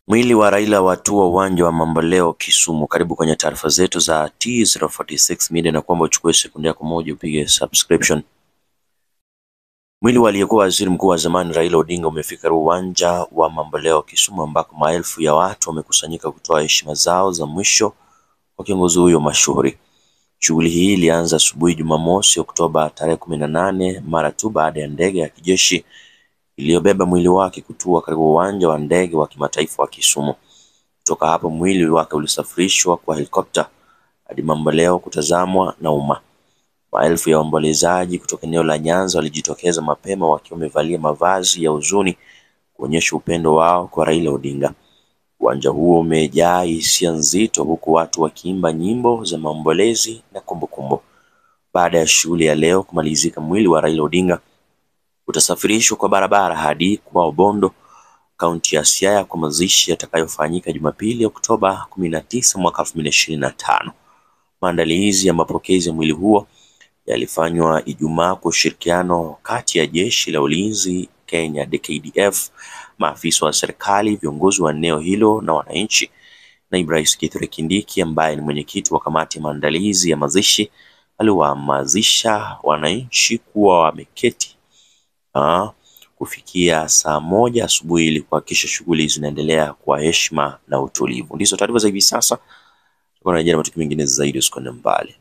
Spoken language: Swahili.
Mwili wa Raila watua uwanja wa Mamboleo Kisumu. Karibu kwenye taarifa zetu za T046 Media na kwamba uchukue sekunde yako moja upige subscription. Mwili wa aliyekuwa waziri mkuu wa zamani Raila Odinga umefika uwanja wa Mamboleo Kisumu ambako maelfu ya watu wamekusanyika kutoa heshima zao za mwisho kwa kiongozi huyo mashuhuri. Shughuli hii ilianza asubuhi Jumamosi Oktoba tarehe 18 mara tu baada ya ndege ya kijeshi iliyobeba mwili wake kutua karibu uwanja wa ndege wa kimataifa wa Kisumu. Kutoka hapo mwili wake ulisafirishwa kwa helikopta hadi Mamboleo kutazamwa na umma. Maelfu ya waombolezaji kutoka eneo la Nyanza walijitokeza mapema wakiwa wamevalia mavazi ya huzuni kuonyesha upendo wao kwa Raila Odinga. Uwanja huo umejaa hisia nzito huku watu wakiimba nyimbo za maombolezi na kumbukumbu. Baada ya shughuli ya leo kumalizika, mwili wa Raila Odinga utasafirishwa kwa barabara hadi kwa Obondo, kaunti ya Siaya kwa mazishi yatakayofanyika Jumapili Oktoba 19 mwaka 2025. Maandalizi ya mapokezi ya mwili huo yalifanywa Ijumaa kwa ushirikiano kati ya jeshi la ulinzi Kenya KDF, maafisa wa serikali, viongozi wa eneo hilo na wananchi. Naibu Rais Kithure Kindiki ambaye ni mwenyekiti wa kamati ya maandalizi ya mazishi aliwahamasisha wananchi kuwa wameketi kufikia saa 1 asubuhi ili kuhakikisha shughuli zinaendelea kwa heshima na utulivu. Ndizo taarifa za hivi sasa. Tunarejea na matukio mengine zaidi usikwende mbali.